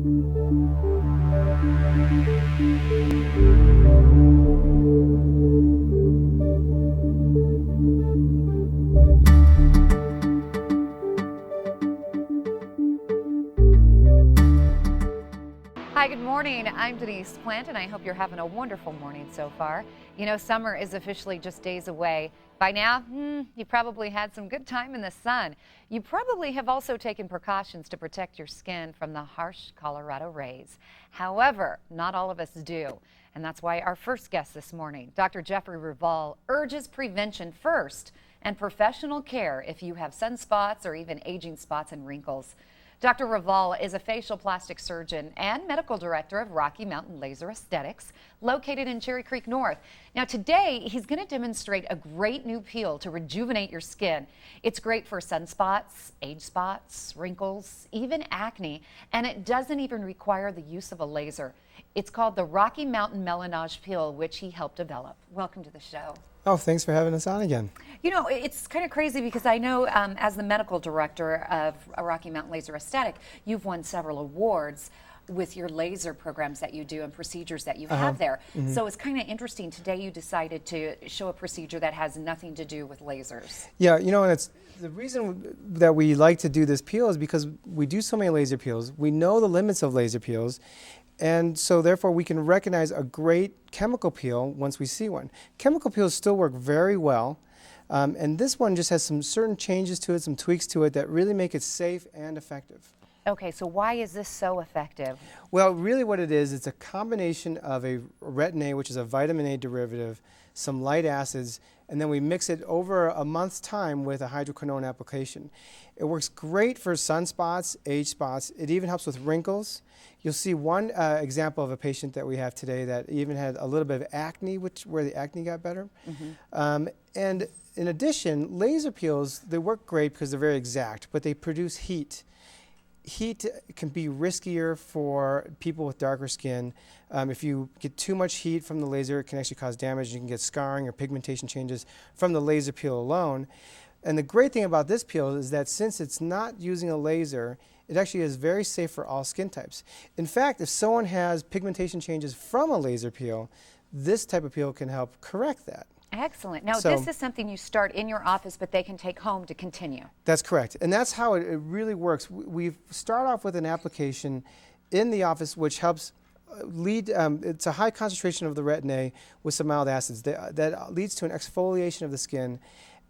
Hi, good morning. I'm Denise Plant, and I hope you're having a wonderful morning so far. You know, summer is officially just days away. By now, you probably had some good time in the sun. You probably have also taken precautions to protect your skin from the harsh Colorado rays. However, not all of us do. And that's why our first guest this morning, Dr. Jeffrey Raval, urges prevention first and professional care if you have sunspots or even aging spots and wrinkles. Dr. Raval is a facial plastic surgeon and medical director of Rocky Mountain Laser Aesthetics, located in Cherry Creek North. Now today, he's going to demonstrate a great new peel to rejuvenate your skin. It's great for sunspots, age spots, wrinkles, even acne, and it doesn't even require the use of a laser. It's called the Rocky Mountain Melanage Peel, which he helped develop. Welcome to the show. Oh, thanks for having us on again. You know, it's kind of crazy because I know as the medical director of Rocky Mountain Laser Aesthetic, you've won several awards with your laser programs that you do and procedures that you have there. So it's kind of interesting. Today you decided to show a procedure that has nothing to do with lasers. Yeah, you know, and it's the reason that we like to do this peel is because we do so many laser peels. We know the limits of laser peels. And so therefore we can recognize a great chemical peel once we see one. Chemical peels still work very well, and this one just has some certain changes to it, some tweaks to it that really make it safe and effective. Okay, so why is this so effective? Well, really what it is, it's a combination of a retin A, which is a vitamin A derivative, some light acids, and then we mix it over a month's time with a hydroquinone application. It works great for sunspots, age spots. It even helps with wrinkles. You'll see one example of a patient that we have today that even had a little bit of acne, where the acne got better. And in addition, laser peels, they work great because they're very exact, but they produce heat. Heat can be riskier for people with darker skin. If you get too much heat from the laser, it can actually cause damage. You can get scarring or pigmentation changes from the laser peel alone. And the great thing about this peel is that since it's not using a laser, it actually is very safe for all skin types. In fact, if someone has pigmentation changes from a laser peel, this type of peel can help correct that. Excellent. Now, this is something you start in your office, but they can take home to continue. That's correct. And that's how it really works. We start off with an application in the office which helps it's a high concentration of the retin A with some mild acids that leads to an exfoliation of the skin.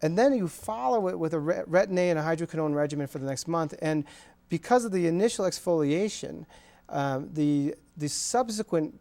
And then you follow it with a retin A and a hydroquinone regimen for the next month. And because of the initial exfoliation, the subsequent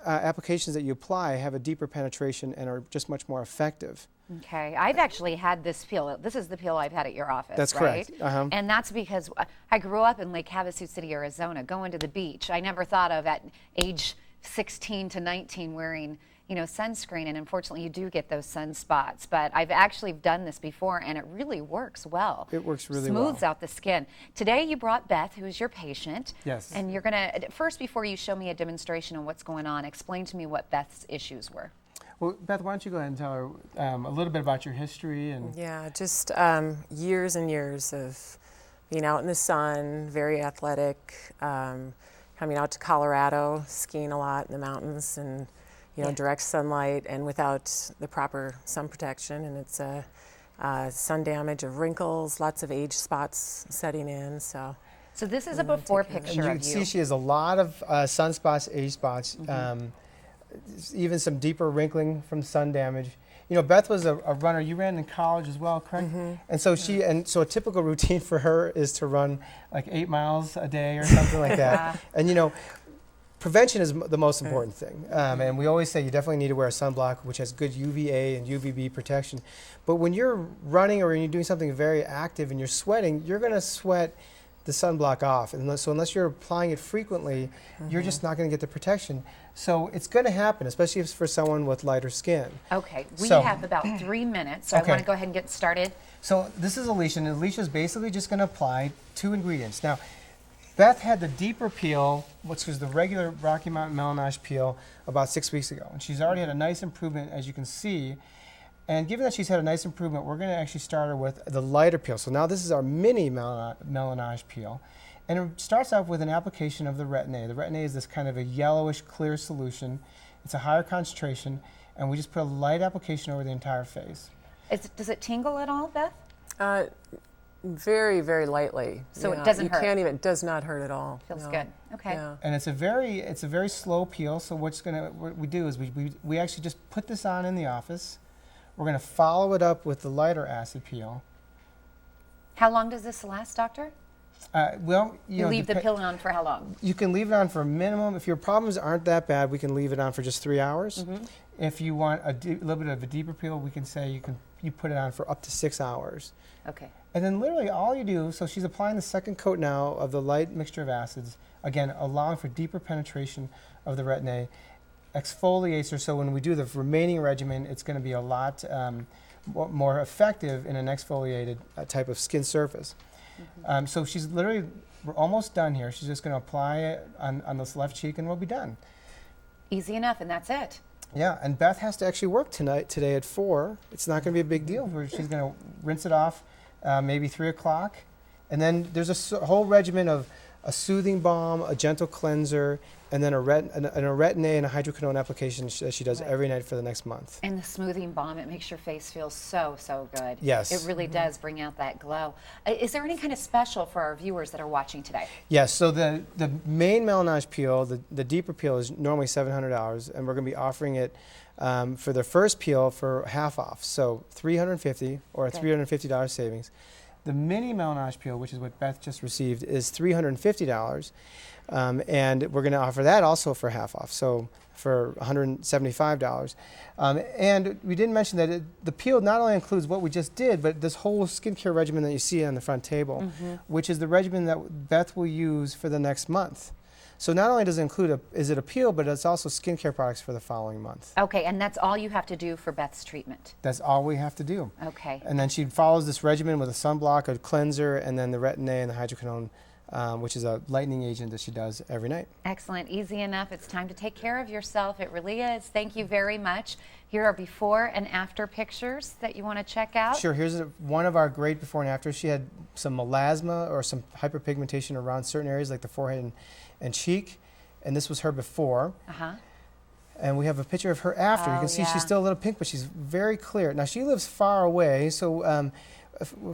applications that you apply have a deeper penetration and are just much more effective. Okay, I've actually had this peel. This is the peel I've had at your office. That's right? correct. And that's because I grew up in Lake Havasu City, Arizona, going to the beach. I never thought of at age 16 to 19 wearing, you know, sunscreen, and unfortunately you do get those sunspots. But I've actually done this before, and it really works well. It works really well. Smooths out the skin. Today you brought Beth, who is your patient. Yes. And you're going to, first before you show me a demonstration on what's going on, explain to me what Beth's issues were. Well, Beth, why don't you go ahead and tell her a little bit about your history? And yeah, just years and years of being out in the sun, very athletic, coming out to Colorado, skiing a lot in the mountains, and direct sunlight and without the proper sun protection, and it's sun damage of wrinkles, lots of age spots setting in. So this is a before picture of you. You can see she has a lot of sunspots, age spots, even some deeper wrinkling from sun damage. You know, Beth was a runner. You ran in college as well, correct? And so so a typical routine for her is to run like 8 miles a day or something like that. And you know, prevention is the most important thing. And we always say you definitely need to wear a sunblock which has good UVA and UVB protection. But when you're running or you're doing something very active and you're sweating, you're going to sweat the sunblock off. And so unless you're applying it frequently, you're just not going to get the protection. So it's going to happen, especially if it's for someone with lighter skin. Okay, we have about 3 minutes, so I want to go ahead and get started. So this is Alicia, and Alicia's basically just going to apply 2 ingredients. Now, Beth had the deeper peel, which was the regular Rocky Mountain Melanage peel, about 6 weeks ago. And she's already had a nice improvement, as you can see. And given that she's had a nice improvement, we're going to actually start her with the lighter peel. So now this is our mini Melanage Peel. And it starts off with an application of the Retin-A. The Retin-A is this kind of a yellowish clear solution. It's a higher concentration, and we just put a light application over the entire face. Does it tingle at all, Beth? Very, very lightly. So it doesn't hurt? It does not hurt at all. Feels no. good. Okay. Yeah. And it's a very slow peel. So what we do is we actually just put this on in the office. We're going to follow it up with the lighter acid peel. How long does this last, doctor? Well, you leave the peel on for how long? You can leave it on for a minimum. If your problems aren't that bad, we can leave it on for just 3 hours. If you want a little bit of a deeper peel, we can say you put it on for up to 6 hours. Okay. And then literally all you do, so she's applying the second coat now of the light mixture of acids, again, allowing for deeper penetration of the Retin-A, exfoliates her, so when we do the remaining regimen, it's going to be a lot more effective in an exfoliated type of skin surface. So she's literally, we're almost done here. She's just going to apply it on this left cheek and we'll be done. Easy enough, and that's it. Yeah, and Beth has to actually work today at 4. It's not going to be a big deal. She's going to rinse it off maybe 3 o'clock. And then there's a whole regimen of a soothing balm, a gentle cleanser, and then a Retin-A and a hydroquinone application that she does every night for the next month. And the smoothing balm, it makes your face feel so, so good. Yes. It really does bring out that glow. Is there any kind of special for our viewers that are watching today? Yes, so the main Melanage Peel, the deeper peel, is normally $700, and we're going to be offering it for the first peel for half off, so $350 or a $350 savings. The mini Melanage Peel, which is what Beth just received, is $350, and we're going to offer that also for half off, so for $175. And we didn't mention that the peel not only includes what we just did, but this whole skincare regimen that you see on the front table, which is the regimen that Beth will use for the next month. So not only does it include a peel, but it's also skincare products for the following month. Okay, and that's all you have to do for Beth's treatment? That's all we have to do. Okay. And then she follows this regimen with a sunblock, a cleanser, and then the Retin-A and the hydroquinone, which is a lightening agent that she does every night. Excellent. Easy enough. It's time to take care of yourself. It really is. Thank you very much. Here are before and after pictures that you want to check out. Sure. Here's one of our great before and after. She had some melasma or some hyperpigmentation around certain areas like the forehead and cheek, and this was her before. And we have a picture of her after. You can see she's still a little pink, but she's very clear. Now she lives far away, so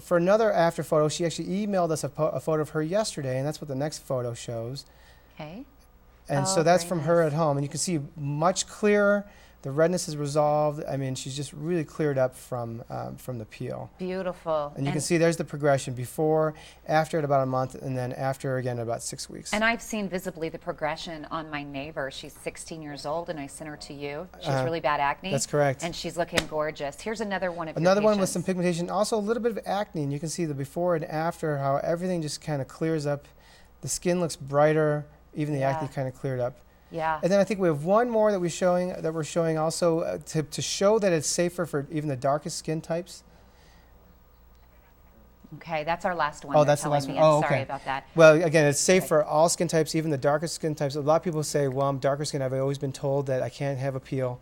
for another after photo, she actually emailed us a photo of her yesterday, and that's what the next photo shows. Okay. And so that's from her at home, and you can see much clearer. The redness is resolved. I mean, she's just really cleared up from the peel. Beautiful. And you can see there's the progression before, after at about a month, and then after again at about 6 weeks. And I've seen visibly the progression on my neighbor. She's 16 years old, and I sent her to you. She has really bad acne. That's correct. And she's looking gorgeous. Here's another one of your Another one with patients. some pigmentation, also a little bit of acne, and you can see the before and after, how everything just kind of clears up. The skin looks brighter, even the acne kind of cleared up. Yeah. And then I think we have one more that we're showing also to show that it's safer for even the darkest skin types. Okay, that's our last one. Oh, that's the last one. Oh, okay. Sorry about that. Well, again, it's safe for all skin types, even the darkest skin types. A lot of people say, well, I'm darker skin. I've always been told that I can't have a peel.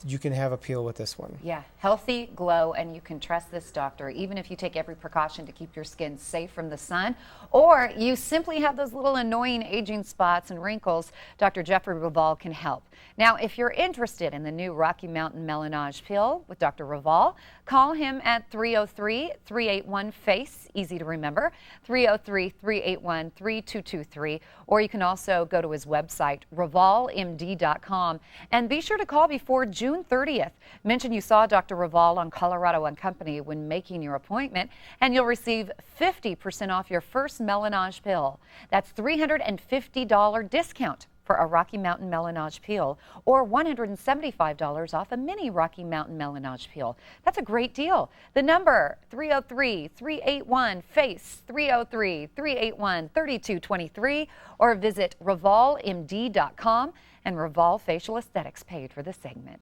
You can have a peel with this one. Yeah, healthy glow, and you can trust this doctor even if you take every precaution to keep your skin safe from the sun, or you simply have those little annoying aging spots and wrinkles. Dr. Jeffrey Raval can help. Now, if you're interested in the new Rocky Mountain Melanage Peel with Dr. Raval, call him at 303-381-FACE, easy to remember, 303-381-3223, or you can also go to his website, ravalmd.com, and be sure to call before June 30th. Mention you saw Dr. Raval on Colorado and Company when making your appointment, and you'll receive 50% off your first Melanage Peel. That's $350 discount for a Rocky Mountain Melanage Peel, or $175 off a mini Rocky Mountain Melanage Peel. That's a great deal. The number, 303-381-FACE, 303-381-3223, or visit ravalmd.com, and Raval Facial Aesthetics paid for this segment.